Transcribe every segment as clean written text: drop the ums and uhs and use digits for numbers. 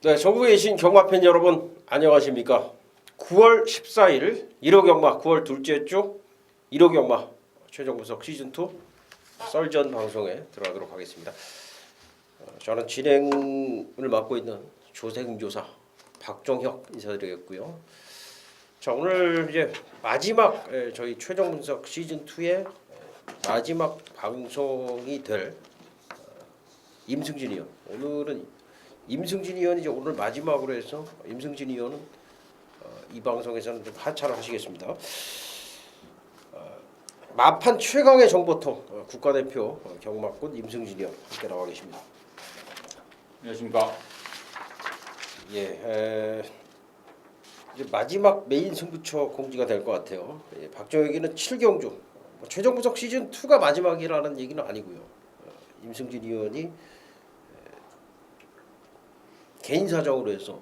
네, 전국에 계신 경마 팬 여러분 안녕하십니까? 9월 14일 1호 경마 9월 둘째 주 1호 경마 최종 분석 시즌 2 썰전 방송에 들어가도록 하겠습니다. 저는 진행을 맡고 있는 조세금조사 박종혁 인사드리겠고요. 자, 오늘 이제 마지막 저희 최종 분석 시즌 2의 마지막 방송이 될 임승진 의원. 오늘은 임승진 의원이 이제 오늘 마지막으로 해서 임승진 의원은 이 방송에서는 좀 하차를 하시겠습니다. 마판 최강의 정보통 국가대표 경마꾼 임승진 의원 함께 나와 계십니다. 안녕하십니까. 예, 이제 마지막 메인 승부처 공지가 될 것 같아요. 박정혁이는 7경주. 최종 분석 시즌 2가 마지막이라는 얘기는 아니고요. 임승진 의원이 개인 사정으로 해서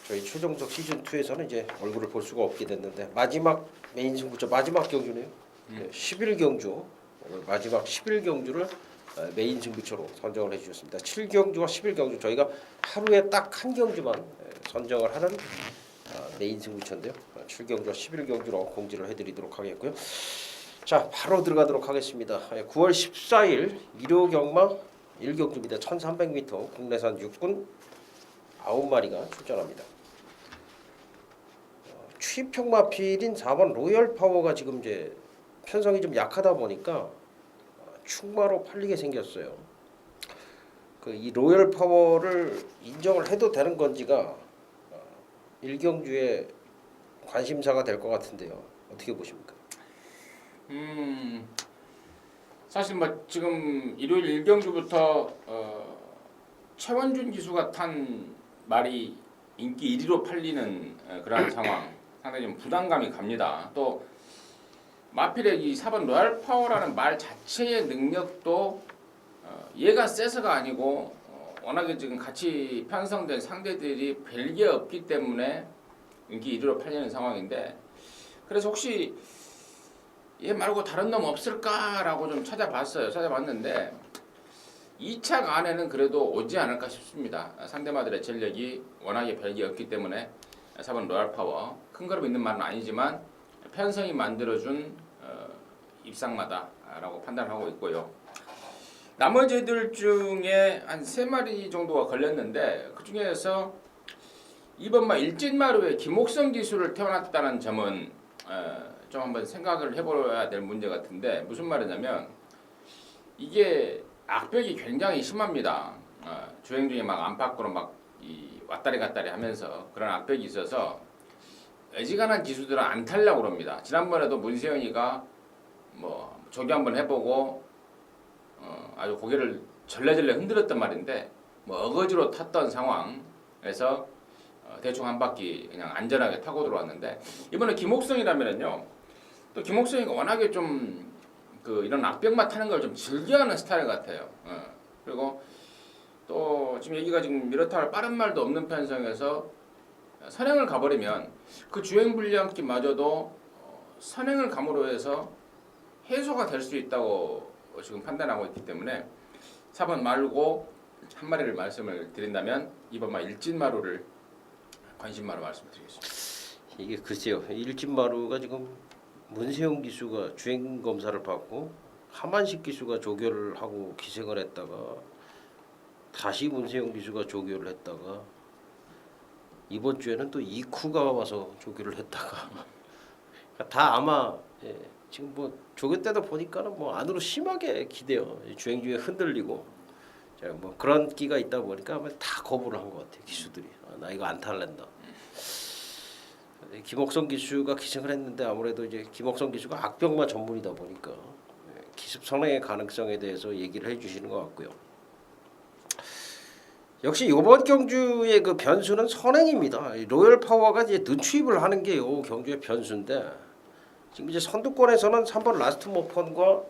저희 최종 분석 시즌 2에서는 이제 얼굴을 볼 수가 없게 됐는데 마지막 메인 승부처 마지막 경주네요. 11경주 오늘 마지막 11경주를 메인 승부처로 선정을 해주셨습니다. 7경주와 11경주 저희가 하루에 딱 한 경주만 선정을 하는 메인 승부처인데요. 7경주와 11경주로 공지를 해드리도록 하겠고요. 자, 바로 들어가도록 하겠습니다. 9월 14일 1호 경마 1경주입니다. 1300m 국내산 육군 9마리가 출전합니다. 취입형 마필인 4번 로열 파워가 지금 이제 편성이 좀 약하다 보니까 충마로 팔리게 생겼어요. 이 로열 파워를 인정을 해도 되는 건지가 1경주에 관심사가 될 것 같은데요. 어떻게 보십니까? 사실 뭐 지금 일요일 1경주부터 최원준 기수가 탄 말이 인기 1위로 팔리는 그런 상황, 상당히 좀 부담감이 갑니다. 또 마필의 이 4번 로얄 파워라는 말 자체의 능력도 얘가 세서가 아니고 워낙에 지금 같이 편성된 상대들이 별게 없기 때문에 인기 1위로 팔리는 상황인데, 그래서 혹시 얘 말고 다른 놈 없을까라고 좀 찾아봤는데 2차 안에는 그래도 오지 않을까 싶습니다. 상대마들의 전력이 워낙에 별게 없기 때문에 4번 로얄 파워 큰 그룹 있는 말은 아니지만 편성이 만들어준 입상마다라고 판단하고 있고요. 나머지 애들 중에 한 3마리 정도가 걸렸는데 그 중에서 이번 일진마루에 김옥성 기수를 태어났다는 점은 좀 한번 생각을 해보아야 될 문제 같은데, 무슨 말이냐면 이게 악벽이 굉장히 심합니다. 주행 중에 안팎으로 왔다리 갔다리 하면서 그런 악벽이 있어서 애지간한 기수들은 안 타려고 그럽니다. 지난번에도 문세영이가 조기 한번 해보고 아주 고개를 절레절레 흔들었단 말인데 어거지로 탔던 상황에서 대충 한 바퀴 그냥 안전하게 타고 들어왔는데, 이번에 김옥성이라면은요, 또 김옥성이가 워낙에 좀 이런 악벽만 타는 걸 좀 즐겨하는 스타일 같아요. 그리고 또 지금 얘기가 지금 이렇다 빠른 말도 없는 편성에서 선행을 가버리면 그 주행 불량기마저도 선행을 감으로 해서 해소가 될 수 있다고 지금 판단하고 있기 때문에 4번 말고 한 마리를 말씀을 드린다면 이번 일진마루를 관심마루 말씀드리겠습니다. 이게 글쎄요, 일진마루가 지금 문세영 기수가 주행 검사를 받고 하만식 기수가 조교를 하고 기생을 했다가 다시 문세영 기수가 조교를 했다가 이번 주에는 또 이쿠가 와서 조교를 했다가 다 아마 지금 조교 때도 보니까는 안으로 심하게 기대요. 주행 중에 흔들리고 그런 끼가 있다 보니까 아마 다 거부를 한 것 같아요. 기수들이 나 이거 안 탈랜다. 김옥성 기수가 기승을 했는데 아무래도 이제 김옥성 기수가 악병마 전문이다 보니까 기습 선행의 가능성에 대해서 얘기를 해주시는 것 같고요. 역시 이번 경주의 그 변수는 선행입니다. 로열 파워가 이제 늦추입을 하는 게 이 경주의 변수인데, 지금 이제 선두권에서는 3번 라스트 모펀과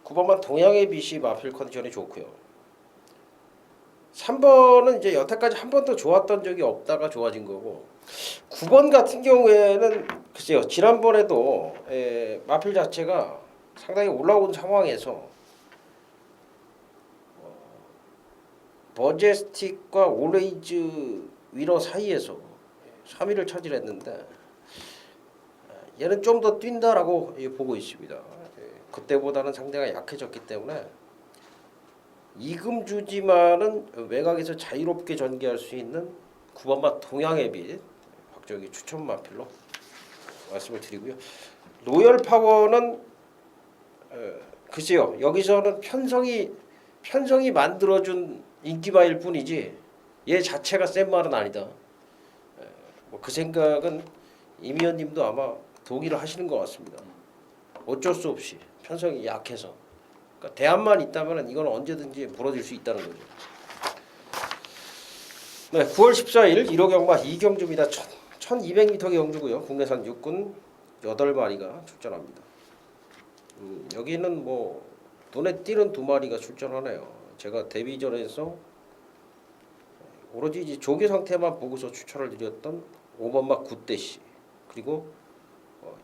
9번만 동양의 빛이 마필 컨디션이 좋고요. 3번은 이제 여태까지 한 번도 좋았던 적이 없다가 좋아진 거고, 9번 같은 경우에는 글쎄요, 지난번에도 마필 자체가 상당히 올라온 상황에서 버제스틱과 올레이즈 위너 사이에서 3위를 차지했는데 얘는 좀 더 뛴다라고 보고 있습니다. 그때보다는 상대가 약해졌기 때문에 이금주지만은 외곽에서 자유롭게 전개할 수 있는 9번마 동양의 빛 박정희 추천 마필로 말씀을 드리고요. 로열 파워는 글쎄요, 여기서는 편성이 만들어준 인기마일 뿐이지 얘 자체가 센 말은 아니다. 뭐 그 생각은 임 의원님도 아마 동의를 하시는 것 같습니다. 어쩔 수 없이 편성이 약해서, 그러니까 대안만 있다면 이건 언제든지 부러질 수 있다는 거죠. 네, 9월 14일 1호 경마 2경주입니다. 1200m 경주고요. 국내산 육군 8마리가 출전합니다. 여기는 뭐 눈에 띄는 2마리가 출전하네요. 제가 데뷔전에서 오로지 이제 조교 상태만 보고서 추천을 드렸던 5번마 굿대시 그리고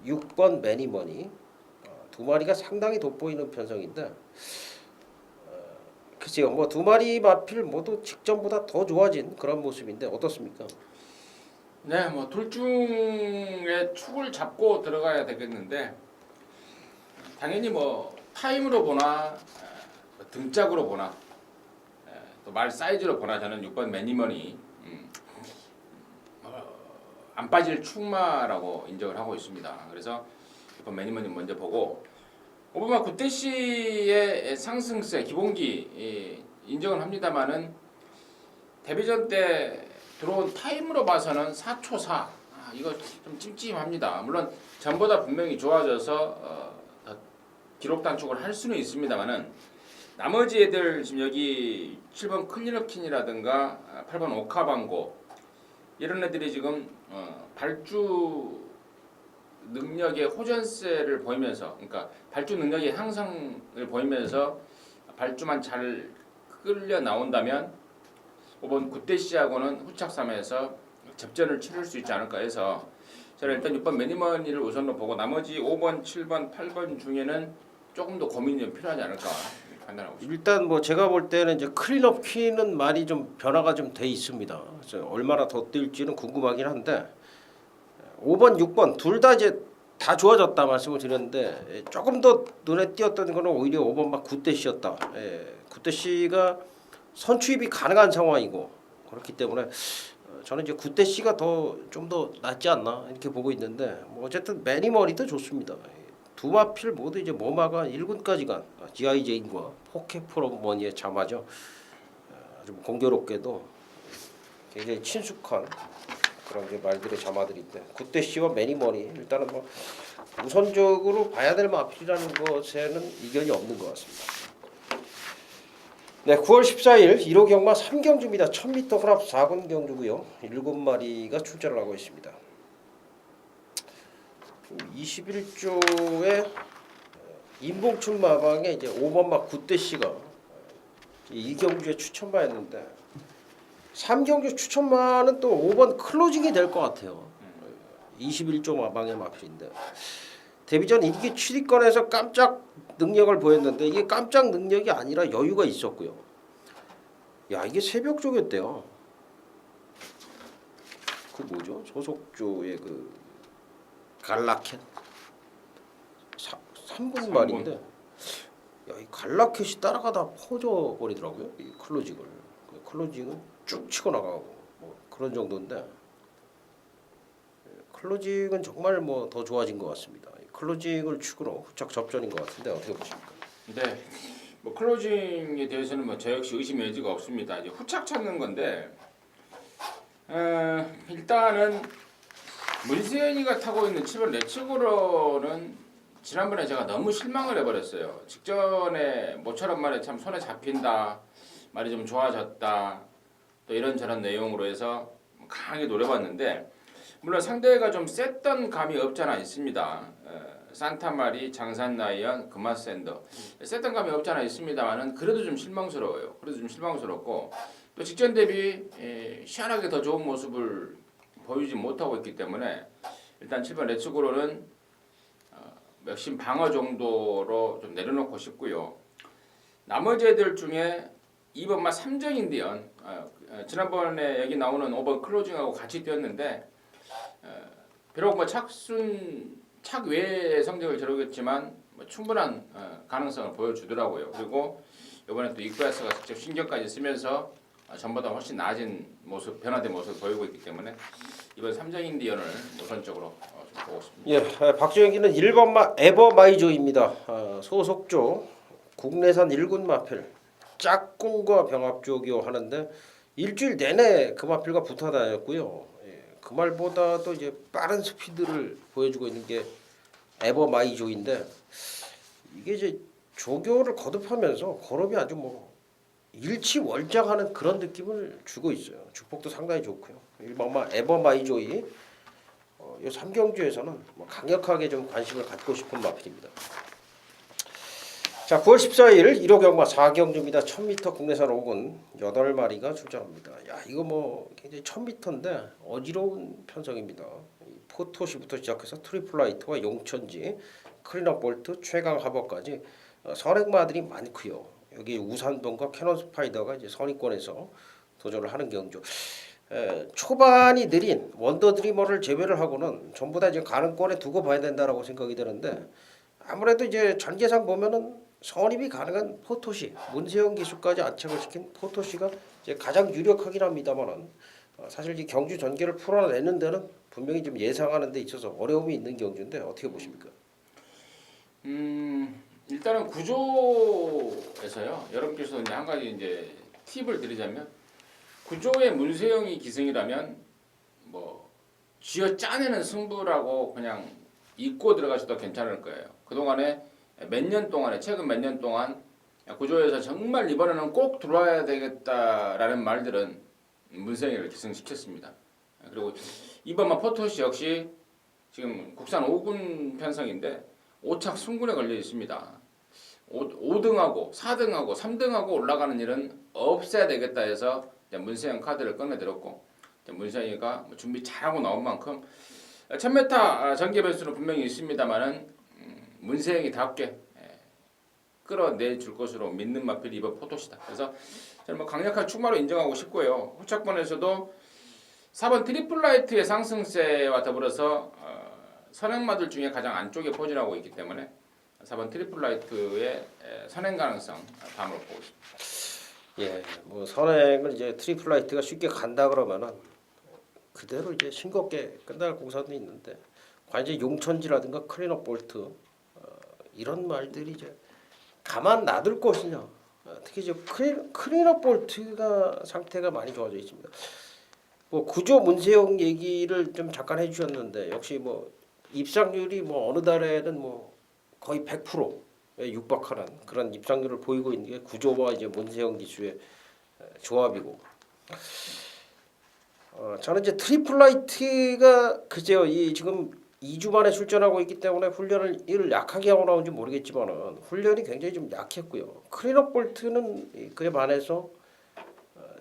6번 매니머니 2마리가 상당히 돋보이는 편성인데 글쎄요, 뭐 2마리 마필 모두 직전보다 더 좋아진 그런 모습인데 어떻습니까? 네, 뭐 둘 중에 축을 잡고 들어가야 되겠는데 당연히 뭐 타임으로 보나 등짝으로 보나 또 말 사이즈로 보나 저는 6번 매니머니 안 빠질 축마라고 인정을 하고 있습니다. 그래서 6번 매니머니 먼저 보고 오바마 구태시의 상승세 기본기 인정을 합니다만은 데뷔전 때 들어온 타임으로 봐서는 4초 4 이거 좀 찜찜합니다. 물론 전보다 분명히 좋아져서 기록 단축을 할 수는 있습니다만은 나머지 애들 지금 여기 7번 클리너킨이라든가 8번 오카방고 이런 애들이 지금 발주 능력의 호전세를 보이면서, 그러니까 발주 능력의 향상을 보이면서 발주만 잘 끌려 나온다면 5번 굿대시하고는 후착 3에서 접전을 치를 수 있지 않을까 해서 저는 일단 6번 매니머니를 우선으로 보고 나머지 5번, 7번, 8번 중에는 조금 더 고민이 좀 필요하지 않을까 판단하고 있습니다. 일단 뭐 제가 볼 때는 이제 클린업 퀸은 말이 좀 변화가 좀 돼 있습니다. 그래서 얼마나 더 뛸지는 궁금하긴 한데 5번, 6번 둘 다 이제 다 좋아졌다 말씀을 드렸는데 조금 더 눈에 띄었던 거는 오히려 5번 막 굿대시였다. 굿대시가 선취입이 가능한 상황이고 그렇기 때문에 저는 이제 굿대시가 좀 더 낫지 않나 이렇게 보고 있는데 뭐 어쨌든 매니머니도 좋습니다. 두 마필 모두 이제 모마가 1군까지 간 GI 제인과 포켓프로머니의 자마죠. 좀 공교롭게도 굉장히 친숙한 그런 이제 말들의 자마들인데 굿대시와 매니머니 일단은 뭐 우선적으로 봐야 될 마필이라는 것에는 이견이 없는 것 같습니다. 네, 9월 14일 1호 경마 3경주입니다. 1000m 혼합 4군 경주고요. 7마리가 출전을 하고 있습니다. 21조의 임봉춘 마방에 이제 5번마 굿대시가 이 경주에 추천마였는데 3경주 추천마는 또 5번 클로징이 될 것 같아요. 21조 마방의 마필인데 데뷔전 이게 7위권에서 깜짝 능력을 보였는데 이게 깜짝 능력이 아니라 여유가 있었고요. 야, 이게 새벽 조였대요. 그 뭐죠? 소속조의 그 갈라켓 3분 말인데 야, 이 갈라켓이 따라가다 퍼져 버리더라고요. 이 클로징은 쭉 치고 나가고 뭐 그런 정도인데 클로징은 정말 뭐 더 좋아진 것 같습니다. 클로징을 축으로 후착 접전인 것 같은데 어떻게 보십니까? 네, 뭐 클로징에 대해서는 뭐 저 역시 의심의 여지가 없습니다. 이제 후착 찾는 건데 일단은 문세현이가 타고 있는 7번 레츠고로는 지난번에 제가 너무 실망을 해버렸어요. 직전에 모처럼 말에 참 손에 잡힌다, 말이 좀 좋아졌다, 또 이런저런 내용으로 해서 강하게 노려봤는데 물론 상대가 좀 셌던 감이 없잖아 있습니다. 산타마리, 장산라이언, 금화샌더 셌던 감이 없잖아 있습니다만은 그래도 좀 실망스러워요. 그래도 좀 실망스럽고 또 직전 대비 희한하게 더 좋은 모습을 보이지 못하고 있기 때문에 일단 7번 레츠고로는 맥심 방어 정도로 좀 내려놓고 싶고요. 나머지 애들 중에 2번마 3정 인디언 지난번에 여기 나오는 5번 클로징하고 같이 뛰었는데 비록 뭐 착외 성적을 기록했지만 뭐 충분한 가능성을 보여주더라고요. 그리고 이번에 또 이쿠야스가 직접 신경까지 쓰면서 전보다 훨씬 나아진 모습, 변화된 모습을 보이고 있기 때문에 이번 3정 인디언을 우선적으로 좀 보고 싶습니다. 예, 박주영기는 1번마 에버마이조입니다. 소속조 국내산 1군 마필 짝꿍과 병합조기호 하는데 일주일 내내 그 마필과 붙어 다녔고요. 그 말보다도 이제 빠른 스피드를 보여주고 있는 게 에버마이조인데 이게 이제 조교를 거듭하면서 걸음이 아주 뭐 일치월장하는 그런 느낌을 주고 있어요. 주폭도 상당히 좋고요. 일반마 에버마이조이 이 3경주에서는 뭐 강력하게 좀 관심을 갖고 싶은 마필입니다. 자, 9월 14일 1호 경마 4경주입니다. 1000m 국내산 5군 8마리가 출전합니다. 야, 이거 뭐 굉장히 1000m인데 어지러운 편성입니다. 포토시부터 시작해서 트리플라이트와 용천지, 클린업 볼트, 최강 하버까지 선행마들이 많고요. 여기 우산동과 캐논 스파이더가 이제 선의권에서 도전을 하는 경주. 초반이 느린 원더 드리머를 제외를 하고는 전부 다 이제 가능권에 두고 봐야 된다라고 생각이 되는데 아무래도 이제 전개상 보면은 선입이 가능한 포토시, 문세영 기수까지 안착을 시킨 포토시가 이제 가장 유력하긴 합니다만은 사실 이 경주 전개를 풀어내는 데는 분명히 좀 예상하는 데 있어서 어려움이 있는 경주인데 어떻게 보십니까? 일단은 구조에서요. 여러분께서 이제 한 가지 이제 팁을 드리자면 구조의 문세영이 기승이라면 뭐 쥐어 짜내는 승부라고 그냥 잊고 들어가셔도 괜찮을 거예요. 그동안에 몇 년 동안에 최근 몇 년 동안 구조에서 정말 이번에는 꼭 들어와야 되겠다라는 말들은 문세영이를 기승시켰습니다. 그리고 이번만 포토시 역시 지금 국산 5군 편성인데 5착 승군에 걸려 있습니다. 5등하고 4등하고 3등하고 올라가는 일은 없애야 되겠다 해서 문세영 카드를 꺼내들었고 문세영이가 준비 잘하고 나온 만큼 1000m 전개 변수는 분명히 있습니다만은 문세영이답게 끌어내줄 것으로 믿는 마필이 이번 포토시다. 그래서 저는 뭐 강력한 출마로 인정하고 싶고요. 후착권에서도 4번 트리플라이트의 상승세와 더불어서 선행마들 중에 가장 안쪽에 포진하고 있기 때문에 4번 트리플라이트의 선행 가능성 다음으로 보고 있습니다. 예, 뭐 선행을 이제 트리플라이트가 쉽게 간다 그러면은 그대로 이제 싱겁게 끝날 공사도 있는데 과연 이제 용천지라든가 클린업 볼트 이런 말들이 이제 가만 놔둘 것이냐. 특히 이제 클린업 볼트가 상태가 많이 좋아져 있습니다. 뭐 구조 문세영 얘기를 좀 잠깐 해주셨는데 역시 뭐 입상률이 뭐 어느 달에는 뭐 거의 100%에 육박하는 그런 입상률을 보이고 있는 게 구조와 이제 문세영 기수의 조합이고. 저는 이제 트리플라이트가 그제요 이 지금 2주 만에 출전하고 있기 때문에 훈련을 약하게 하고 나온지 모르겠지만은 훈련이 굉장히 좀 약했고요. 클린업 볼트는 그에 반해서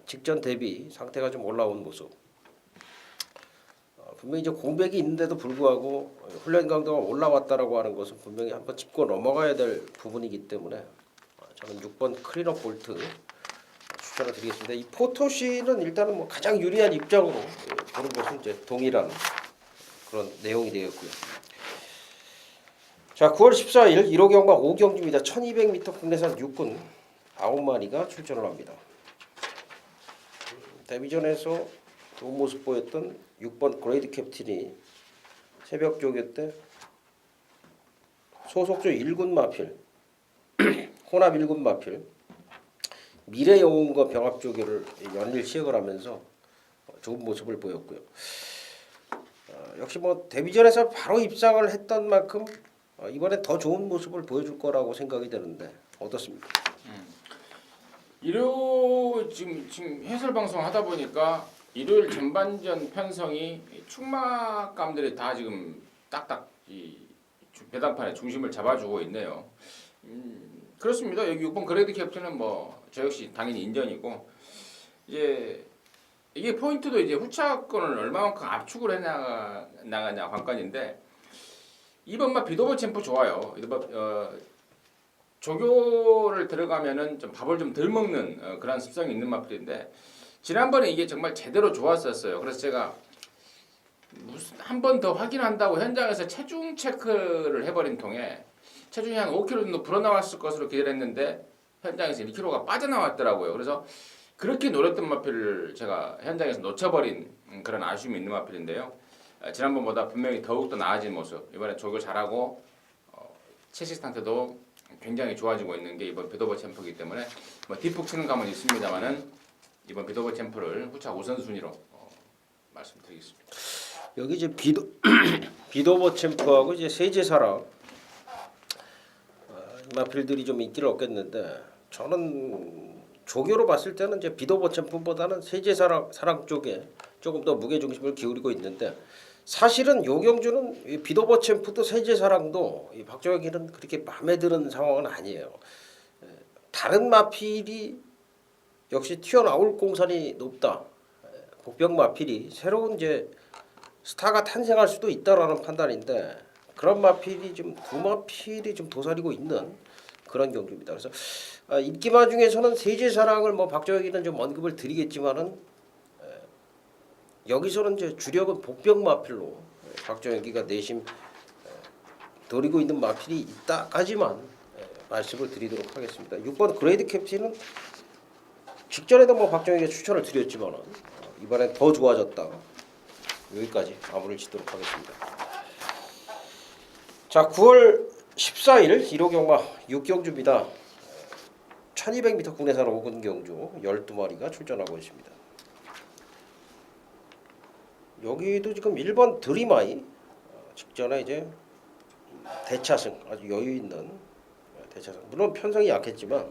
직전 대비 상태가 좀 올라온 모습. 분명히 이제 공백이 있는데도 불구하고 훈련 강도가 올라왔다라고 하는 것은 분명히 한번 짚고 넘어가야 될 부분이기 때문에 저는 6번 클린업 볼트 추천을 드리겠습니다. 이 포토시는 일단은 뭐 가장 유리한 입장으로 보는 것은 이제 동일한 그런 내용이 되었고요. 자, 9월 14일 1호 경마 5경주입니다. 1200m 국내산 6군 9마리가 출전을 합니다. 데뷔전에서 좋은 모습 보였던 6번 그레이드 캡틴이 새벽 조교 때 소속조 1군 마필, 혼합 1군 마필, 미래 영웅과 병합 조교를 연일 시행을 하면서 좋은 모습을 보였고요. 역시 뭐 데뷔전에서 바로 입상을 했던 만큼 이번에 더 좋은 모습을 보여줄 거라고 생각이 되는데 어떻습니까? 일요 지금 해설 방송 하다 보니까 일요일 전반전 편성이 축막감들이 다 지금 딱딱 이 배당판의 중심을 잡아주고 있네요. 그렇습니다. 여기 6번 그레이드 캡틴은 뭐 저 역시 당연히 인정이고 이제 이게 포인트도 이제 후차권을 얼마만큼 압축을 해 나가냐 관건인데 이번 막 비도버 챔프 좋아요. 조교를 들어가면은 좀 밥을 좀 덜 먹는 그런 습성이 있는 마필인데 지난번에 이게 정말 제대로 좋았었어요. 그래서 제가 무슨 한 번 더 확인한다고 현장에서 체중 체크를 해버린 통에 체중이 한 5kg 정도 불어나왔을 것으로 기대했는데 현장에서 1kg가 빠져나왔더라고요. 그래서 그렇게 노렸던 마필을 제가 현장에서 놓쳐버린 그런 아쉬움이 있는 마필인데요. 지난번보다 분명히 더욱더 나아진 모습. 이번에 조교 잘하고 체식 상태도 굉장히 좋아지고 있는 게 이번 비도버 챔프이기 때문에 뭐 뒷북 치는 감은 있습니다만은 이번 비도버 챔프를 후차 우선순위로 말씀드리겠습니다. 여기 이제 비도버 챔프하고 이제 세제사랑 마필들이 좀 인기를 얻겠는데 저는 조교로 봤을 때는 이제 비도버 챔프보다는 세제사랑 쪽에 조금 더 무게 중심을 기울이고 있는데 사실은 요경주는 이 비도버 챔프도 세제사랑도 이 박정혁이는 그렇게 마음에 드는 상황은 아니에요. 다른 마필이 역시 튀어나올 공산이 높다. 복병 마필이 새로운 이제 스타가 탄생할 수도 있다라는 판단인데 그런 마필이 좀 두 마필이 좀 도사리고 있는 그런 경주입니다. 그래서 인기마 중에서는 세제사랑을 뭐 박정혁이는 좀 언급을 드리겠지만은 여기서는 이제 주력은 복병 마필로 박정혁이가 내심 노리고 있는 마필이 있다까지만 말씀을 드리도록 하겠습니다. 6번 그레이드 캡틴은 직전에도 뭐 박정혁에게 추천을 드렸지만은 이번엔 더 좋아졌다. 여기까지 마무리를 짓도록 하겠습니다. 자, 9월 14일 1호 경마 6경주입니다. 1200m 국내산 5군 경주 12마리가 출전하고 있습니다. 여기도 지금 1번 드림아이 직전에 이제 대차승 아주 여유 있는 대차승 물론 편성이 약했지만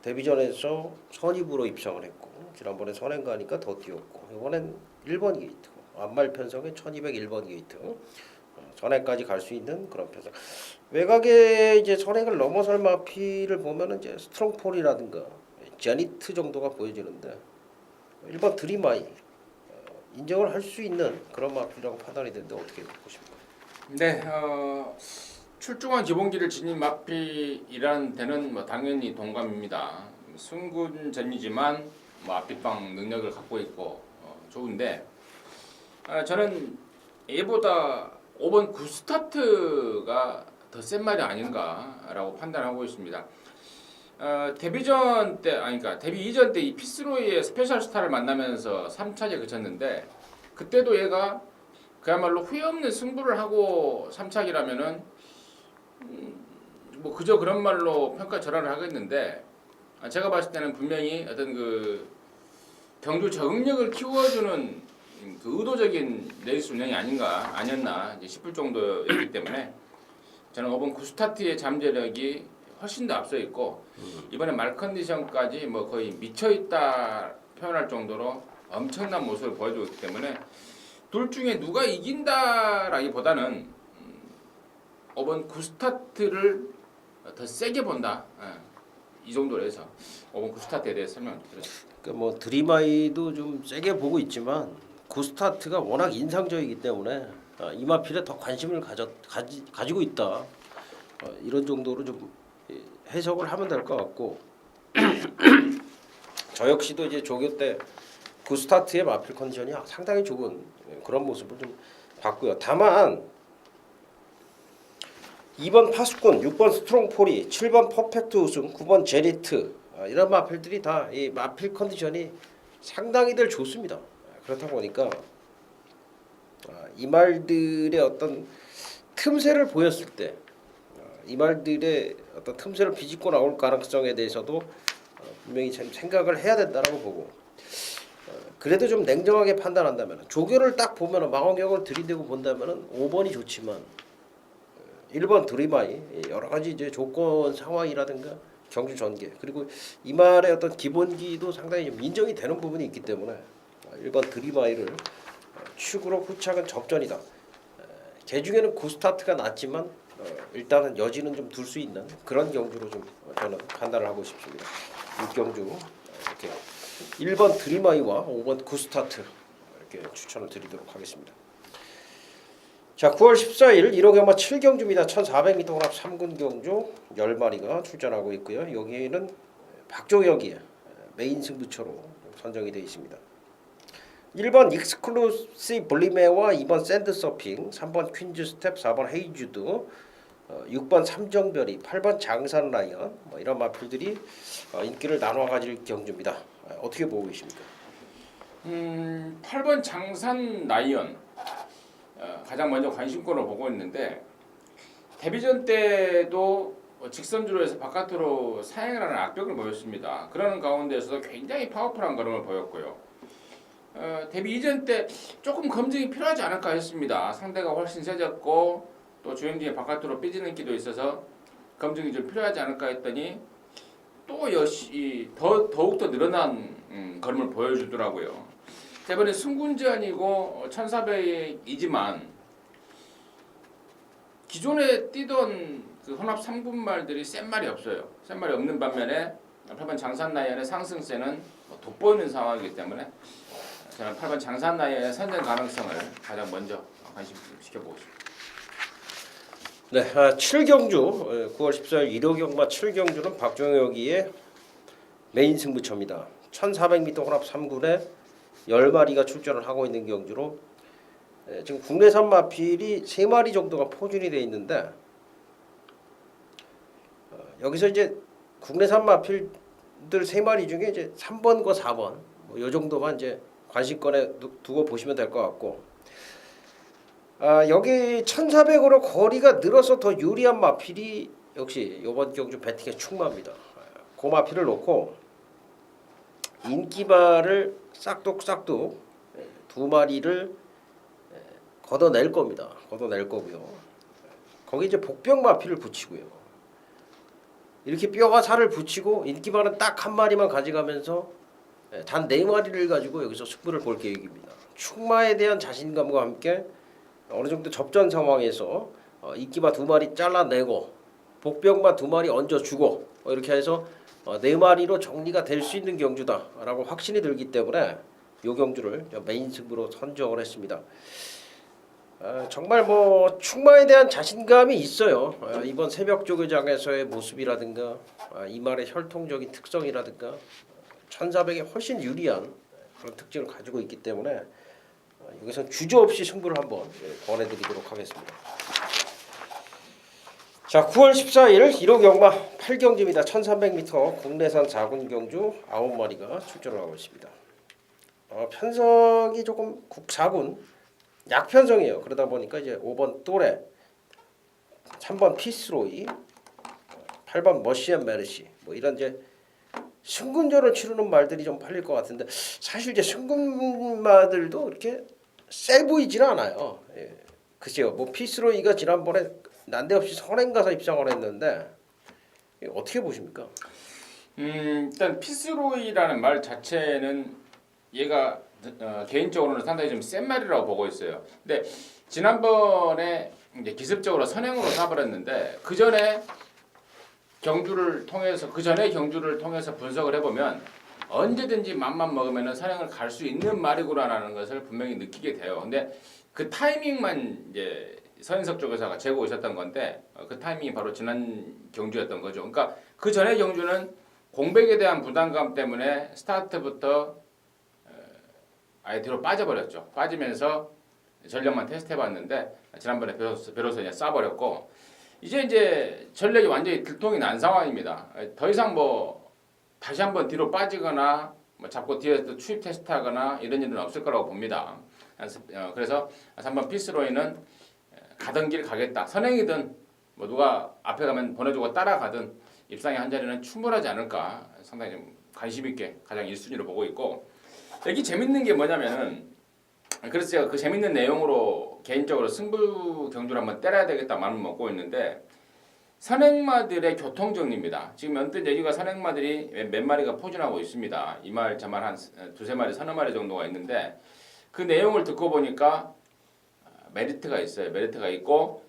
데뷔전에서 선입으로 입상을 했고 지난번에 선행 가니까 더 뛰었고 이번엔 1번 게이트고 안말 편성에 1201번 게이트 선행까지 갈 수 있는 그런 편성. 외곽에 이제 선행을 넘어설 마피를 보면은 이제 스트롱폴이라든가 제니트 정도가 보여지는데 1번 드림아이 인정을 할 수 있는 그런 마필이라고 판단이 되는데 어떻게 보십니까? 네, 출중한 기본기를 지닌 마필이라는 데는 뭐 당연히 동감입니다. 승군전이지만 뭐 앞뒷방 능력을 갖고 있고 좋은데 저는 얘보다 5번 구스타트가 더 센 말이 아닌가라고 판단하고 있습니다. 데뷔전 때 그러니까 데뷔 이전 때 이 피스로이의 스페셜 스타를 만나면서 3차에 그쳤는데 그때도 얘가 그야말로 후회 없는 승부를 하고 3차기라면은 뭐 그저 그런 말로 평가 절하를 하겠는데 제가 봤을 때는 분명히 어떤 그 경주 적응력을 키워주는 그 의도적인 레이스 운영이 아니었나 싶을 정도였기 때문에 저는 5번 구스타트의 잠재력이 훨씬 더 앞서 있고 이번에 말 컨디션까지 뭐 거의 미쳐 있다 표현할 정도로 엄청난 모습을 보여주고 있기 때문에 둘 중에 누가 이긴다라기보다는 5번 구스타트를 더 세게 본다. 이 정도로 해서 5번 구스타트에 대해서 설명드렸습니다. 그러니까 뭐 드림아이도 좀 세게 보고 있지만 구스타트가 워낙 인상적이기 때문에 이 마필에 더 관심을 가지고 있다. 이런 정도로 좀 해석을 하면 될 것 같고 저 역시도 이제 조교 때 구스타트의 마필 컨디션이 상당히 좋은 그런 모습을 좀 봤고요. 다만 2번 파수꾼, 6번 스트롱폴이, 7번 퍼펙트 우승, 9번 제리트 이런 마필들이 다 이 마필 컨디션이 상당히들 좋습니다. 그렇다 보니까 이 말들의 어떤 틈새를 보였을 때 이 말들의 어떤 틈새를 비집고 나올 가능성에 대해서도 분명히 참 생각을 해야 된다라고 보고 그래도 좀 냉정하게 판단한다면 조교를 딱 보면 망원경을 들이대고 본다면 5번이 좋지만 1번 드림아이 여러 가지 이제 조건 상황이라든가 경주 전개 그리고 이 말의 어떤 기본기도 상당히 좀 인정이 되는 부분이 있기 때문에 1번 드림아이를 축으로 후착은 접전이다. 개 중에는 구스타트가 낫지만 일단은 여지는 좀 둘 수 있는 그런 경주로 좀 저는 판단을 하고 싶습니다. 6경주 이렇게 1번 드림아이와 5번 구스타트 이렇게 추천을 드리도록 하겠습니다. 자, 9월 14일 1호 경마 7경주입니다. 1400m 혼합 3군 경주 10마리가 출전하고 있고요. 여기에는 박종혁이 메인 승부처로 선정이 되어 있습니다. 1번 익스클루시브 볼리메와 2번 샌드서핑, 3번 퀸즈 스텝, 4번 헤이주드, 6번 삼정별이, 8번 장산 라이언, 뭐 이런 마필들이 인기를 나눠 가질 경주입니다. 어떻게 보고 계십니까? 8번 장산 라이언 가장 먼저 관심권을 보고 있는데 데뷔전 때도 직선주로 해서 바깥으로 사행을 하는 악벽을 보였습니다. 그러는 가운데서도 굉장히 파워풀한 걸음을 보였고요. 데뷔 이전 때 조금 검증이 필요하지 않을까 했습니다. 상대가 훨씬 세졌고 또 주행진이 바깥으로 삐지는 기도 있어서 검증이 좀 필요하지 않을까 했더니 또 더욱더 늘어난 걸음을 보여주더라고요. 이번에 승군전이고 1400이지만 기존에 뛰던 그 혼합 3군 말들이 센 말이 없어요. 센 말이 없는 반면에 8번 장산 라이언의 상승세는 돋보이는 상황이기 때문에 저는 8번 장산 라이언의 선전 가능성을 가장 먼저 관심시켜보고 싶습니다. 네, 7경주 9월 14일 1호 경마 7경주는 박종혁이의 메인 승부처입니다. 1400m 혼합 3군에 10마리가 출전을 하고 있는 경주로 지금 국내산 마필이 3마리 정도가 포진이 되어 있는데 여기서 이제 국내산 마필들 3마리 중에 이제 3번과 4번 뭐 이 정도만 이제 관심권에 두고 보시면 될 것 같고 여기 1400으로 거리가 늘어서 더 유리한 마필이 역시 이번 경주 배팅에 충만합니다. 그 마필을 놓고 인기발을 싹둑싹둑 2마리를 걷어낼 겁니다. 걷어낼 거고요. 거기 이제 복병 마필을 붙이고요. 이렇게 뼈가 살을 붙이고 인기발은 딱 1마리만 가져가면서 단 4마리를 가지고 여기서 승부를 볼 계획입니다. 충마에 대한 자신감과 함께 어느 정도 접전 상황에서 인기발 2마리 잘라내고 복병만 2마리 얹어주고 이렇게 해서 4마리로 정리가 될 수 있는 경주다라고 확신이 들기 때문에 이 경주를 메인 승부로 선정을 했습니다. 정말 뭐 충마에 대한 자신감이 있어요. 이번 새벽 조교장에서의 모습이라든가 이 말의 혈통적인 특성이라든가 1400에 훨씬 유리한 그런 특징을 가지고 있기 때문에 여기서 주저없이 승부를 한번 권해드리도록 하겠습니다. 자, 9월 14일 1호 경마 8경주입니다. 1300m 국내산 4군 경주 9마리가 출전을 하고 있습니다. 편성이 조금 4군 약편성이에요. 그러다 보니까 이제 5번 또래, 3번 피스로이, 8번 머시앤 메르시 뭐 이런 이제 승군전을 치르는 말들이 좀 팔릴 것 같은데 사실 이제 승군마들도 이렇게 세 보이지는 않아요. 예. 글쎄요, 뭐 피스로이가 지난번에 난데없이 선행 가서 입상을 했는데 어떻게 보십니까? 일단 피스로이라는 말 자체는 얘가 개인적으로는 상당히 좀 센 말이라고 보고 있어요. 근데 지난번에 이제 기습적으로 선행으로 사버렸는데 그 전에 경주를 통해서 분석을 해보면 언제든지 맘만 먹으면 선행을 갈 수 있는 말이구나라는 것을 분명히 느끼게 돼요. 근데 그 타이밍만 이제 서인석 쪽에서 재고 있었던 건데 그 타이밍이 바로 지난 경주였던 거죠. 그러니까 그 전에 경주는 공백에 대한 부담감 때문에 스타트부터 아예 뒤로 빠져버렸죠. 빠지면서 전력만 테스트해봤는데 지난번에 배로서 그냥 싸버렸고 이제 전력이 완전히 들통이 난 상황입니다. 더 이상 뭐 다시 한번 뒤로 빠지거나 뭐 잡고 뒤에서 또 추입 테스트하거나 이런 일은 없을 거라고 봅니다. 그래서 3번 피스로이는 가던 길 가겠다. 선행이든 뭐 누가 앞에 가면 보내주고 따라가든 입상의 한 자리는 충분하지 않을까 상당히 좀 관심 있게 가장 1순위로 보고 있고 여기 재밌는 게 뭐냐면은 그래서 제가 그 재밌는 내용으로 개인적으로 승부 경주를 한번 때려야 되겠다 마음을 먹고 있는데 선행마들의 교통정리입니다. 지금 언뜻 얘기가 선행마들이 몇 마리가 포진하고 있습니다. 이 말 저말 한 두세 마리 서너 마리 정도가 있는데 그 내용을 듣고 보니까 메리트가 있어요. 메리트가 있고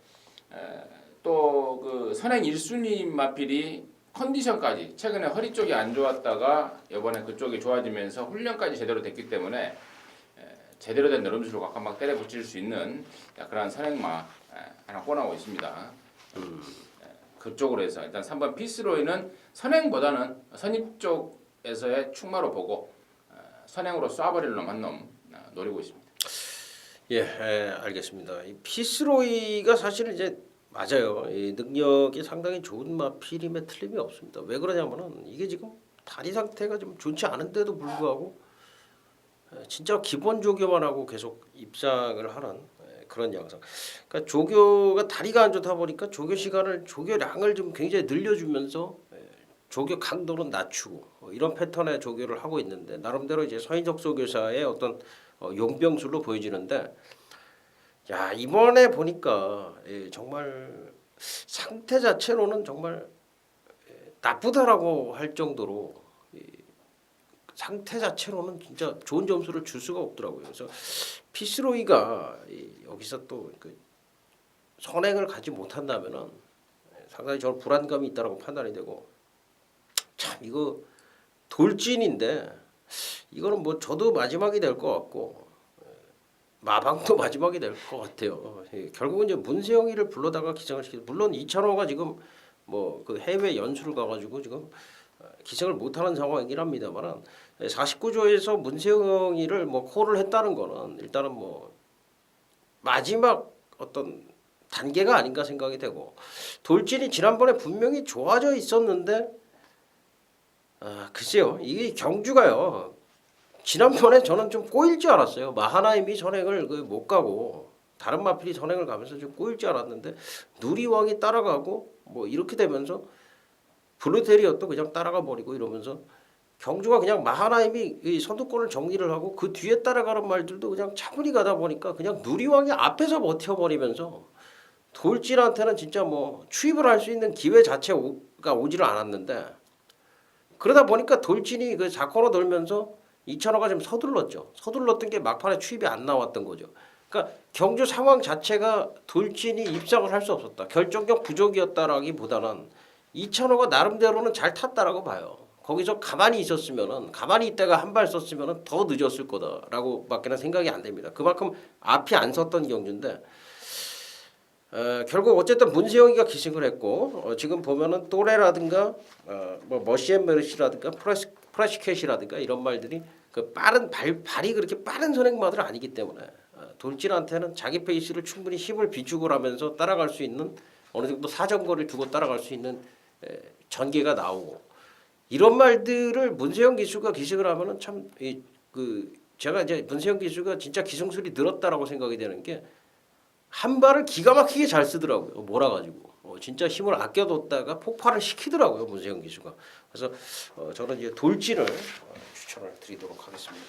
또 그 선행 1순위 마필이 컨디션까지 최근에 허리 쪽이 안 좋았다가 이번에 그쪽이 좋아지면서 훈련까지 제대로 됐기 때문에 제대로 된 너름수로 각각 때려 붙일 수 있는 그런 선행마 하나 꺼내고 있습니다. 그쪽으로 해서 일단 3번 피스로이는 선행보다는 선입 쪽에서의 축마로 보고 선행으로 쏴버릴 놈 한 놈 노리고 있습니다. 예, 알겠습니다. 이 피스로이가 사실 이제 맞아요. 이 능력이 상당히 좋은 마필임에 틀림이 없습니다. 왜 그러냐면은 이게 지금 다리 상태가 좀 좋지 않은데도 불구하고 진짜 기본 조교만 하고 계속 입상을 하는 그런 양상. 그러니까 조교가 다리가 안 좋다 보니까 조교 시간을 조교량을 좀 굉장히 늘려주면서 조교 강도는 낮추고 이런 패턴의 조교를 하고 있는데 나름대로 이제 서인석 조교사의 어떤 용병술로 보여지는데 야 이번에 보니까 정말 상태 자체로는 정말 나쁘다라고 할 정도로 상태 자체로는 진짜 좋은 점수를 줄 수가 없더라고요. 그래서 피스로이가 여기서 또 그 선행을 가지 못한다면은 상당히 저는 불안감이 있다라고 판단이 되고 참 이거 돌진인데 이거는 뭐 저도 마지막이 될 것 같고 마방도 마지막이 될 것 같아요. 결국은 이제 문세영이를 불러다가 기생을 시키고 물론 이찬호가 지금 뭐 그 해외 연수를 가가지고 지금 기생을 못하는 상황이긴 합니다만 49조에서 문세영이를 뭐 콜을 했다는 거는 일단은 뭐 마지막 어떤 단계가 아닌가 생각이 되고 돌진이 지난번에 분명히 좋아져 있었는데 글쎄요 이게 경주가요 지난번에 저는 좀 꼬일 줄 알았어요. 마하나임이 선행을 못 가고 다른 마필이 선행을 가면서 좀 꼬일 줄 알았는데 누리왕이 따라가고 뭐 이렇게 되면서 블루테리어도 그냥 따라가 버리고 이러면서 경주가 그냥 마하나임이 이 선두권을 정리를 하고 그 뒤에 따라가는 말들도 그냥 차분히 가다 보니까 그냥 누리왕이 앞에서 버텨버리면서 돌진한테는 진짜 뭐 추입을 할 수 있는 기회 자체가 오지를 않았는데 그러다 보니까 돌진이 그 자코로 돌면서 이찬호가 좀 서둘렀죠. 서둘렀던 게 막판에 추입이 안 나왔던 거죠. 그러니까 경주 상황 자체가 돌진이 입상을 할 수 없었다. 결정력 부족이었다라기보다는 이찬호가 나름대로는 잘 탔다라고 봐요. 거기서 가만히 있었으면은 가만히 있다가 한 발 썼으면은 더 늦었을 거다라고밖에는 생각이 안 됩니다. 그만큼 앞이 안 섰던 경주인데 결국 어쨌든 문세영이가 기승을 했고 지금 보면은 또래라든가 뭐 머시앤메르시라든가 프라시켓이라든가 이런 말들이 그 빠른 발이 그렇게 빠른 선행마들 아니기 때문에 돌진한테는 자기 페이스를 충분히 힘을 비축을 하면서 따라갈 수 있는 어느 정도 사정거리를 두고 따라갈 수 있는 전개가 나오고 이런 말들을 문세영 기수가 기승을 하면은 참 그 제가 이제 문세영 기수가 진짜 기승술이 늘었다라고 생각이 되는 게 한 발을 기가 막히게 잘 쓰더라고요. 몰아가지고 진짜 힘을 아껴뒀다가 폭발을 시키더라고요 문세영 기수가. 그래서 저는 이제 돌진을 추천을 드리도록 하겠습니다.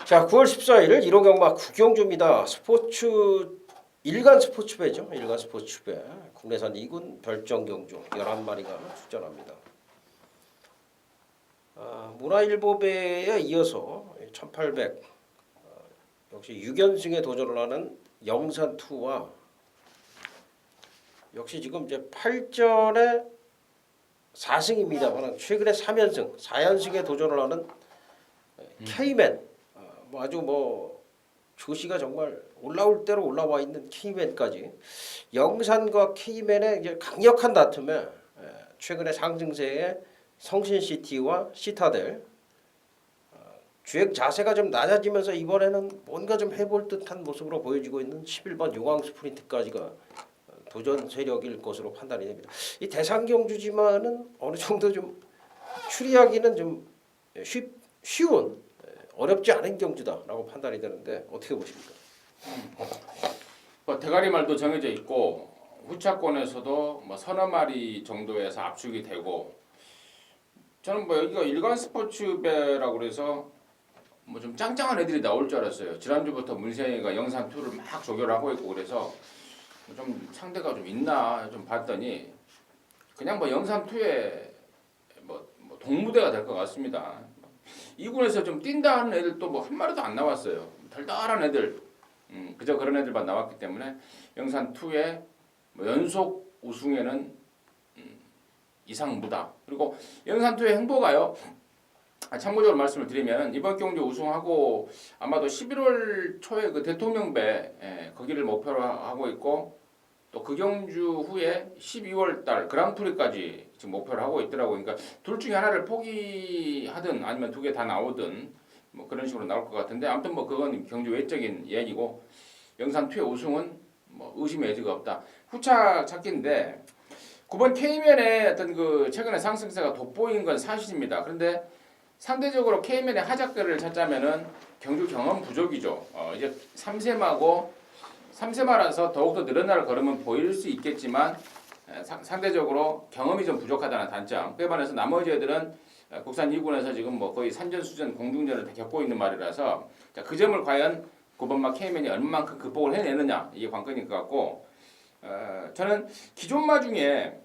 자, 9월 14일 1호 경마 구경주입니다. 스포츠 일간 스포츠배죠. 일간 스포츠배 국내산 2군 별정 경주 11마리가 출전합니다. 문화일보배에 이어서 1800 역시 6연승에 도전을 하는 영산2와 역시 지금 이제 8전에 4승입니다만 최근에 3연승, 4연승에 도전을 하는 K맨 뭐 아주 뭐 조시가 정말 올라올 대로 올라와 있는 K맨까지 영산과 K맨의 이제 강력한 다툼에 최근에 상승세의 성신시티와 시타델 주행 자세가 좀 낮아지면서 이번에는 뭔가 좀 해볼 듯한 모습으로 보여지고 있는 11번 용왕 스프린트까지가 도전 세력일 것으로 판단이 됩니다. 이 대상 경주지만은 어느 정도 좀 추리하기는 좀 쉬운 어렵지 않은 경주다라고 판단이 되는데 어떻게 보십니까? 뭐 대가리 말도 정해져 있고 후차권에서도 뭐 서너 마리 정도에서 압축이 되고 저는 뭐 여기가 일간 스포츠배라고 그래서 뭐 좀 짱짱한 애들이 나올 줄 알았어요. 지난주부터 문세영이가 영산 2를 막 조교를 하고 있고 그래서 좀 상대가 좀 있나 좀 봤더니 그냥 뭐 영산 2의 뭐 동무대가 될 것 같습니다. 2군에서 좀 뛴다 하는 애들도 뭐 한 마리도 안 나왔어요. 달달한 애들, 그저 그런 애들만 나왔기 때문에 영산 2의 뭐 연속 우승에는 이상 무다. 그리고 영산 2의 행보가요. 참고적으로 말씀을 드리면 이번 경주 우승하고 아마도 11월 초에 그 대통령배 거기를 목표로 하고 있고 또 그 경주 후에 12월 달 그랑프리까지 지금 목표를 하고 있더라고요. 그러니까 둘 중에 하나를 포기하든 아니면 두 개 다 나오든 뭐 그런 식으로 나올 것 같은데 아무튼 뭐 그건 경주 외적인 이야기고 영산 2의 우승은 뭐 의심의 여지가 없다. 후차 찾기인데 9번 K맨의 어떤 그 최근에 상승세가 돋보인 건 사실입니다. 그런데 상대적으로 K맨의 하작들을 찾자면은 경주 경험 부족이죠. 이제 3세마라서 더욱더 늘어날 걸음은 보일 수 있겠지만 상대적으로 경험이 좀 부족하다는 단점. 그에 반해서 나머지 애들은 국산 2군에서 지금 뭐 거의 산전수전 공중전을 다 겪고 있는 말이라서 자, 그 점을 과연 9번마 K맨이 얼마만큼 극복을 해내느냐 이게 관건일 것 같고 저는 기존마 중에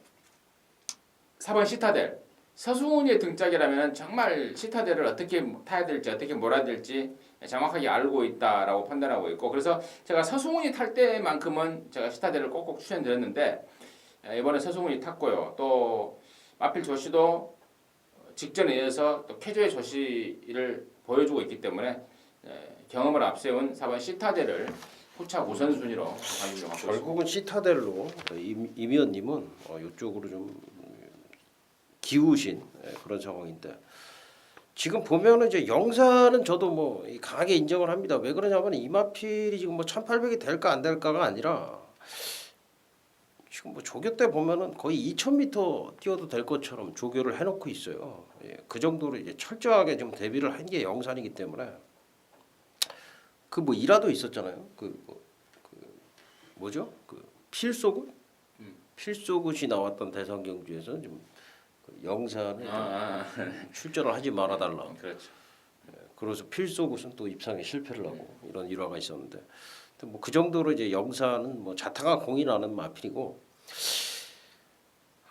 4번 시타델 서승훈이의 등짝이라면 정말 시타델을 어떻게 타야 될지 어떻게 몰아야 될지 정확하게 알고 있다라고 판단하고 있고 그래서 제가 서승훈이 탈 때만큼은 제가 시타델을 꼭꼭 추천드렸는데 이번에 서승훈이 탔고요. 또 마필 조시도 직전에 이어서 또 쾌조의 조시를 보여주고 있기 때문에 경험을 앞세운 4번 시타델을 후차 우선순위로 가지고 갖고 있습니다. 결국은 시타델로 임 의원님은 이쪽으로 좀 기우신 그런 상황인데 지금 보면은 이제 영사는 저도 뭐 강하게 인정을 합니다. 왜 그러냐면 이마필이 지금 뭐 1800이 될까 안 될까가 아니라 지금 뭐 조교 때 보면은 거의 2000m 뛰어도 될 것처럼 조교를 해놓고 있어요. 그 정도로 이제 철저하게 좀 대비를 한 게 영산이기 때문에 그 뭐 일화도 있었잖아요. 뭐죠? 그 필소굿? 필소굿이 나왔던 대선 경주에서 좀 영산에 출전을 하지 말아달라. 그렇죠. 그래서 필소굿은 또 입상에 실패를 하고 이런 일화가 있었는데 뭐 그 정도로 이제 영산은 뭐 자타가 공인하는 마필이고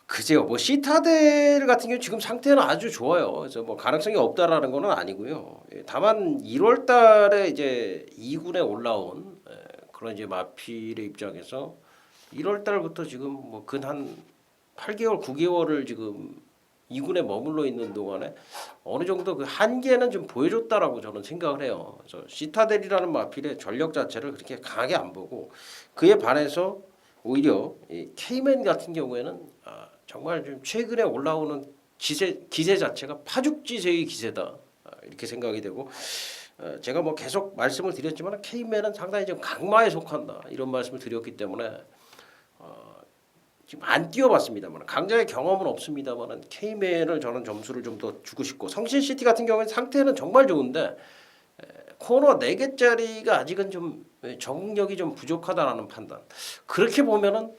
그제요. 뭐 시타델 같은 경우 지금 상태는 아주 좋아요. 그래서 뭐 가능성이 없다라는 거는 아니고요. 다만 1월달에 이제 2군에 올라온 그런 이제 마필의 입장에서 1월달부터 지금 뭐 근 한 8개월, 9개월을 지금 2군에 머물러 있는 동안에 어느 정도 그 한계는 좀 보여줬다라고 저는 생각을 해요. 그래서 시타델이라는 마필의 전력 자체를 그렇게 강하게 안 보고 그에 반해서 오히려 이 K맨 같은 경우에는 정말 좀 최근에 올라오는 기세 자체가 파죽지세의 기세다 이렇게 생각이 되고 제가 뭐 계속 말씀을 드렸지만 K맨은 상당히 좀 강마에 속한다 이런 말씀을 드렸기 때문에 지금 안 뛰어봤습니다만 강자의 경험은 없습니다만 K맨을 저는 점수를 좀 더 주고 싶고 성신시티 같은 경우는 상태는 정말 좋은데 코너 4개짜리가 아직은 좀 적응력이 좀 부족하다라는 판단. 그렇게 보면은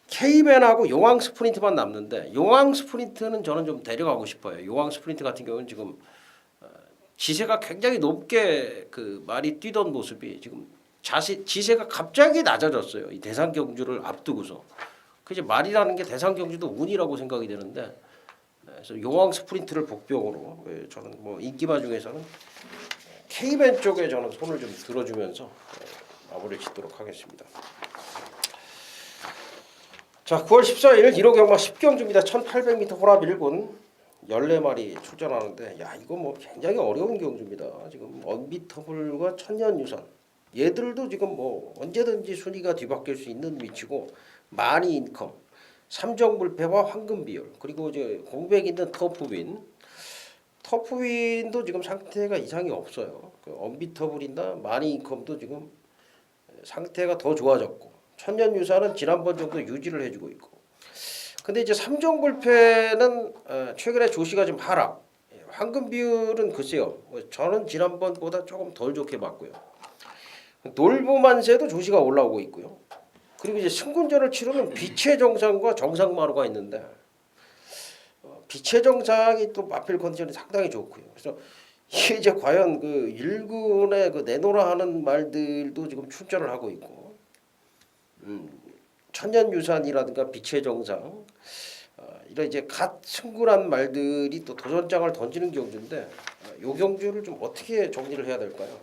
K맨하고 용왕 스프린트만 남는데 용왕 스프린트는 저는 좀 데려가고 싶어요. 용왕 스프린트 같은 경우는 지금 지세가 굉장히 높게 그 말이 뛰던 모습이 지금 지세가 갑자기 낮아졌어요. 이 대상 경주를 앞두고서. 그래서 말이라는 게 대상 경주도 운이라고 생각이 되는데 그래서 용왕 스프린트를 복병으로 저는 뭐 인기마 중에서는 K맨 쪽에 저는 손을 좀 들어주면서 마무리 짓도록 하겠습니다. 자, 9월 14일 1호 경마 10경주입니다. 1800m 호랍 1군 14마리 출전하는데 야 이거 뭐 굉장히 어려운 경주입니다. 지금 언비터블과 천년유산 얘들도 지금 뭐 언제든지 순위가 뒤바뀔 수 있는 위치고 마니 인컴, 삼정불패와 황금비율 그리고 이제 공백 있는 터프윈도 지금 상태가 이상이 없어요. 그 언비터블이나 마니 인컴도 지금 상태가 더 좋아졌고 천년유산은 지난번 정도 유지를 해주고 있고 근데 이제 삼정불패는 최근에 조시가 좀 하락 황금비율은 글쎄요 저는 지난번보다 조금 덜 좋게 봤고요 놀부만세도 조시가 올라오고 있고요 그리고 이제 승군전을 치르는 빛의 정상과 정상마루가 있는데 빛의 정상이 또 마필 컨디션이 상당히 좋고요 그래서 이게 이제 과연 그 1군에 그 내노라 하는 말들도 지금 출전을 하고 있고 천년유산이라든가 빛의 정상 이런 이제 갓 승군한 말들이 또 도전장을 던지는 경주인데 이 경주를 좀 어떻게 정리를 해야 될까요?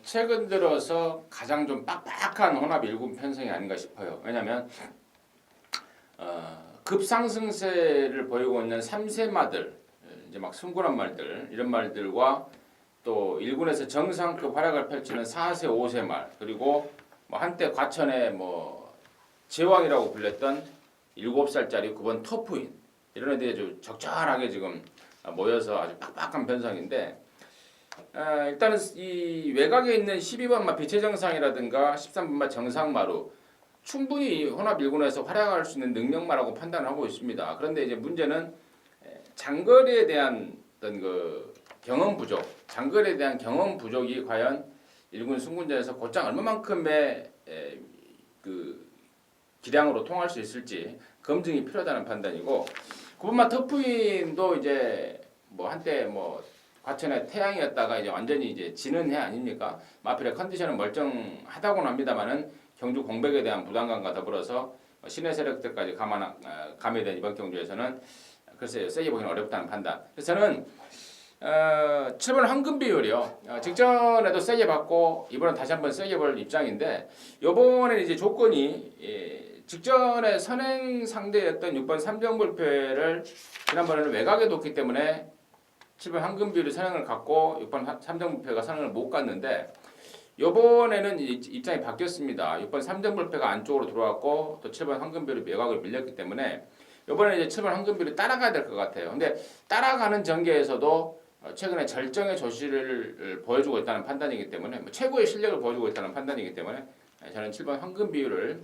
최근 들어서 가장 좀 빡빡한 혼합 1군 편성이 아닌가 싶어요. 왜냐하면 급상승세를 보이고 있는 3세마들 이제 막 승부란 말들 이런 말들과 또 1군에서 정상급 활약을 펼치는 4세 5세 말 그리고 뭐 한때 과천의 뭐 제왕이라고 불렸던 7살짜리 9번 터프인 이런 애들이 좀 적절하게 지금 모여서 아주 빡빡한 변상인데 일단은 이 외곽에 있는 12번마 빛의 정상이라든가 13번마 정상마루 충분히 혼합 1군에서 활약할 수 있는 능력마라고 판단을 하고 있습니다. 그런데 이제 문제는 장거리에 대한 어떤 그 경험 부족, 장거리에 대한 경험 부족이 과연 1군 승군전에서 곧장 얼마만큼의 그 기량으로 통할 수 있을지 검증이 필요하다는 판단이고 9번마 터프인도 이제 뭐 한때 뭐 과천의 태양이었다가 이제 완전히 이제 지는 해 아닙니까? 마필의 컨디션은 멀쩡하다고는 합니다만은 경주 공백에 대한 부담감과 더불어서 신의 세력들까지 감해된 이번 경주에서는 글쎄요 세게 보기는 어렵다는 판단. 그래서 저는 7번 황금 비율이요. 직전에도 세게 받고 이번엔 다시 한번 세게 볼 입장인데 이번에는 이제 조건이 직전에 선행 상대였던 6번 삼정불패를 지난번에는 외곽에 뒀기 때문에 7번 황금 비율이 선행을 갔고 6번 삼정불패가 선행을 못 갔는데 이번에는 입장이 바뀌었습니다. 6번 삼정불패가 안쪽으로 들어왔고 또 7번 황금 비율이 외곽을 밀렸기 때문에 이번에는 이제 7번 황금 비율이 따라가야 될 것 같아요. 근데 따라가는 전개에서도 최근에 절정의 조시를 보여주고 있다는 판단이기 때문에 뭐 최고의 실력을 보여주고 있다는 판단이기 때문에 저는 7번 황금 비율을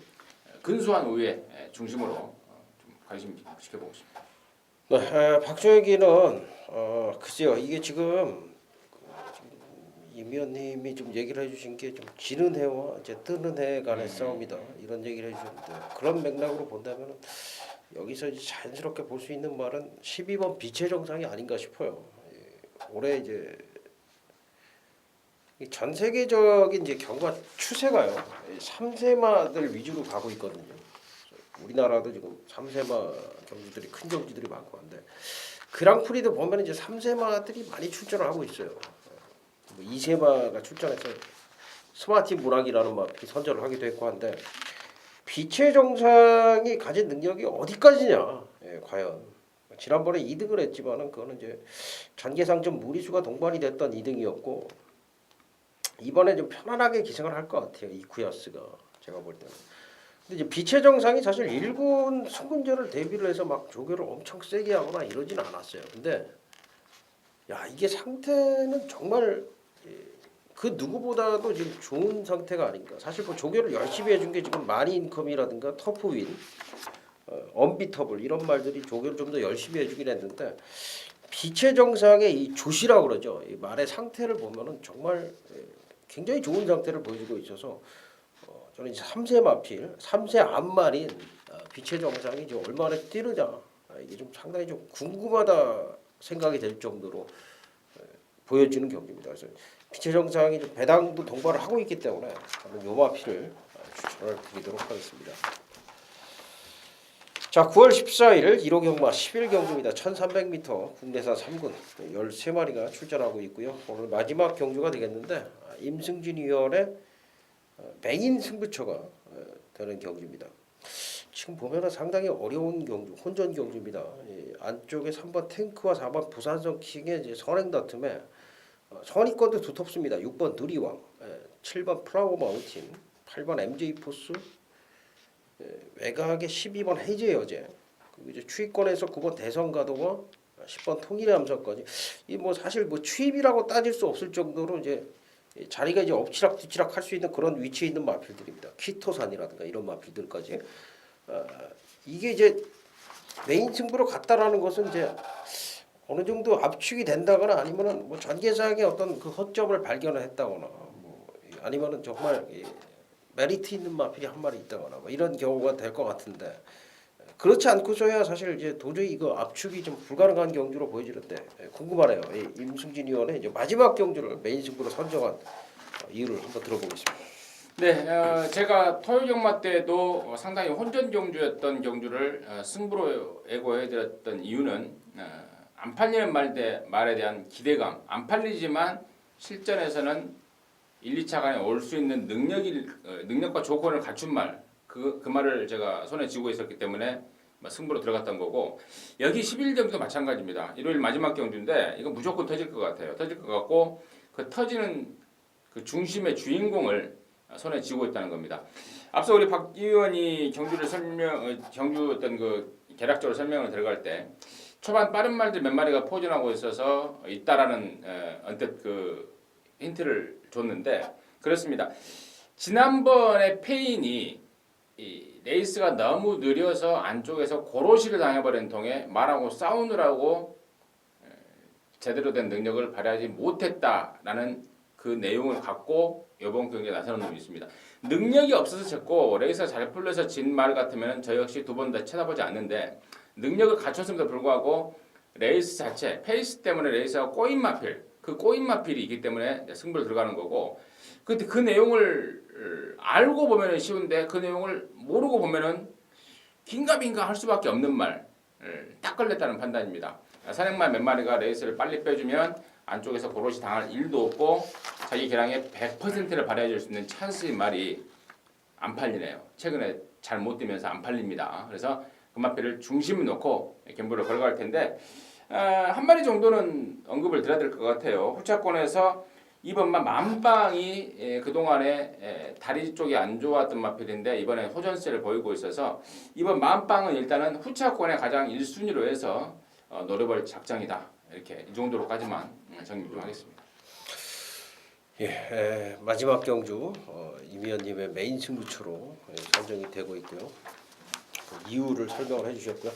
근소한 우위에 중심으로 좀 관심 지켜보고 있습니다. 네, 박종혁이는 글쎄요 이게 지금 임 의원님이 좀 얘기를 해주신 게 좀 지는 해와 이제 뜨는 해 간의 싸움이다 이런 얘기를 해주셨는데 그런 맥락으로 본다면 여기서 이제 자연스럽게 볼 수 있는 말은 12번 빛의 정상이 아닌가 싶어요. 올해 이제 전 세계적인 이제 경과 추세가요 3세마들 위주로 가고 있거든요. 우리나라도 지금 3세마 경주들이 큰 경주들이 많고 한데 그랑프리도 보면 이제 3세마들이 많이 출전을 하고 있어요. 뭐 2세마가 출전해서 스마티 문학이라는 마필이 선전을 하기도 했고 한데 빛의 정상이 가진 능력이 어디까지냐? 과연 지난번에 2등을 했지만은 그거는 이제 전개상점 무리수가 동반이 됐던 2등이었고 이번에 좀 편안하게 기승을 할 것 같아요. 이쿠야스가 제가 볼 때는. 근데 이제 빛의 정상이 사실 1군 승군전을 대비를 해서 막 조교를 엄청 세게 하거나 이러진 않았어요. 근데 야 이게 상태는 정말 그 누구보다도 지금 좋은 상태가 아닌가. 사실 뭐 조교를 열심히 해준 게 지금 마니인컴이라든가 터프윈, 언비터블 이런 말들이 조교를 좀 더 열심히 해주긴 했는데 빛의 정상의 이 조시라고 그러죠. 이 말의 상태를 보면은 정말 굉장히 좋은 상태를 보여주고 있어서 저는 이제 3세 마필, 3세 앞말인 빛의 정상이 이제 얼마나 뛰느냐 이게 좀 상당히 좀 궁금하다 생각이 될 정도로 보여지는 경기입니다. 그래서 빛의 정상이 좀 배당도 동반을 하고 있기 때문에 저는 요 마필을 추천을 드리도록 하겠습니다. 자, 9월 14일 1호 경마 11경주입니다. 1300m 국내산 3군 13마리가 출전하고 있고요. 오늘 마지막 경주가 되겠는데 임승진 위원의 메인 승부처가 되는 경주입니다. 지금 보면은 상당히 어려운 경주, 혼전 경주입니다. 안쪽에 3번 탱크와 4번 부산성 킹의 이제 선행 다툼에 선의권도 두텁습니다. 6번 누리왕, 7번 플라워 마운틴, 8번 MJ 포스, 외곽에 12번 해제 여제, 그리고 이제 추위권에서 9번 대성가도와 10번 통일의 함선까지 이 뭐 사실 뭐 추입이라고 따질 수 없을 정도로 이제 자리가 이제 엎치락 뒤치락 할 수 있는 그런 위치에 있는 마필들입니다. 키토산이라든가 이런 마필들까지 이게 이제 메인 승부로 갔다라는 것은 이제 어느 정도 압축이 된다거나 아니면은 뭐 전개상의 어떤 그 허점을 발견을 했다거나 뭐 아니면은 정말 메리트 있는 마필이 한 마리 있다거나 뭐 이런 경우가 될 것 같은데 그렇지 않고서야 사실 이제 도저히 이거 압축이 좀 불가능한 경주로 보여지는데 궁금하네요. 임승진 의원의 이제 마지막 경주를 메인 승부로 선정한 이유를 한번 들어보겠습니다. 네, 제가 토요일 경마 때도 상당히 혼전 경주였던 경주를 승부로 예고해드렸던 이유는 안 팔리는 말에 대한 기대감, 안 팔리지만 실전에서는 1, 2차 간에 올 수 있는 능력과 조건을 갖춘 말, 그 말을 제가 손에 쥐고 있었기 때문에 승부로 들어갔던 거고 여기 11 경기도 마찬가지입니다. 일요일 마지막 경주인데 이거 무조건 터질 것 같아요. 터질 것 같고 그 터지는 그 중심의 주인공을 손에 쥐고 있다는 겁니다. 앞서 우리 박 의원이 경주 어떤 그 개략적으로 설명을 들어갈 때 초반 빠른 말들 몇 마리가 포진하고 있어서 있다라는 언뜻 그 힌트를 줬는데 그렇습니다. 지난번에 페인이 이 레이스가 너무 느려서 안쪽에서 고로시를 당해버린 통에 말하고 싸우느라고 제대로 된 능력을 발휘하지 못했다라는 그 내용을 갖고 이번 경기에 나서는 놈이 있습니다. 능력이 없어서 졌고 레이스가 잘 풀려서 진 말 같으면 저 역시 두 번 다 쳐다보지 않는데 능력을 갖췄음에도 불구하고 레이스 자체 페이스 때문에 레이스가 꼬인 마필 그 꼬인 마필이 있기 때문에 승부를 들어가는 거고 근데 그 내용을 알고 보면은 쉬운데 그 내용을 모르고 보면은 긴가민가 할 수밖에 없는 말 딱 걸렸다는 판단입니다. 산행말 몇 마리가 레이스를 빨리 빼주면 안쪽에서 고로시 당할 일도 없고 자기 계량의 100%를 발휘해 줄 수 있는 찬스인 말이 안 팔리네요. 최근에 잘 못 뛰면서 안 팔립니다. 그래서 금마패를 중심을 놓고 gem부를 걸어갈 텐데 한 마리 정도는 언급을 드려야 될 것 같아요. 후차권에서 이번만 만빵이 그동안에 다리 쪽이 안 좋았던 마필인데 이번에 호전세를 보이고 있어서 이번 만빵은 일단은 후차권에 가장 1순위로 해서 노려볼 작정이다. 이렇게 이 정도로까지만 정리 좀 하겠습니다. 예, 마지막 경주 임 의원님의 메인 승부처로 선정이 되고 있고요. 그 이유를 설명을 해주셨고요.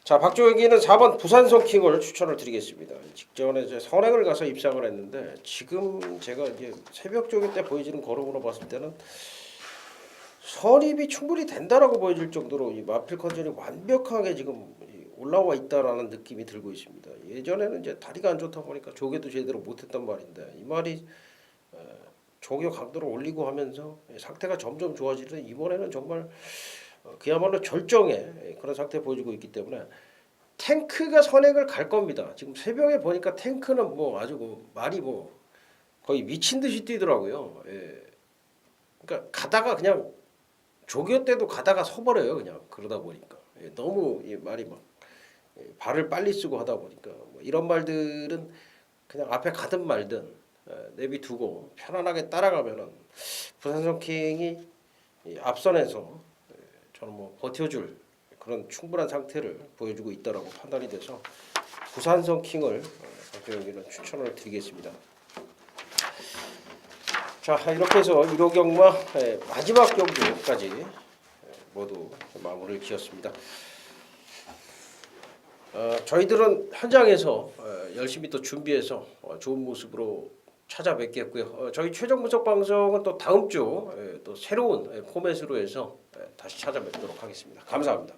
자, 박종혁이는 4번 부산성 킹을 추천을 드리겠습니다. 직전에 이제 선행을 가서 입상을 했는데 지금 제가 이제 새벽 조기 때 보여지는 걸음으로 봤을 때는 선입이 충분히 된다라고 보여질 정도로 이 마필 컨디션이 완벽하게 지금 올라와 있다라는 느낌이 들고 있습니다. 예전에는 이제 다리가 안 좋다 보니까 조개도 제대로 못했단 말인데 이 말이 조개 강도를 올리고 하면서 상태가 점점 좋아지는데 이번에는 정말 그야말로 절정의 그런 상태 보여주고 있기 때문에 탱크가 선행을 갈 겁니다. 지금 새벽에 보니까 탱크는 뭐 아주 말이 거의 미친 듯이 뛰더라고요. 예. 그러니까 가다가 그냥 조교 때도 가다가 서버려요. 그냥 그러다 보니까 너무 말이 막 발을 빨리 쓰고 하다 보니까 뭐 이런 말들은 그냥 앞에 가든 말든 내비두고 편안하게 따라가면은 부산성 킹이 앞선에서 저는 뭐 버텨줄 그런 충분한 상태를 보여주고 있다라고 판단이 돼서 부산성 킹을 박종혁이는 추천을 드리겠습니다. 자, 이렇게 해서 1호 경마 마지막 경주까지 모두 마무리를 지었습니다. 저희들은 현장에서 열심히 또 준비해서 좋은 모습으로 찾아뵙겠고요. 저희 최종 분석 방송은 또 다음 주 또 새로운 포맷으로 해서 다시 찾아뵙도록 하겠습니다. 감사합니다.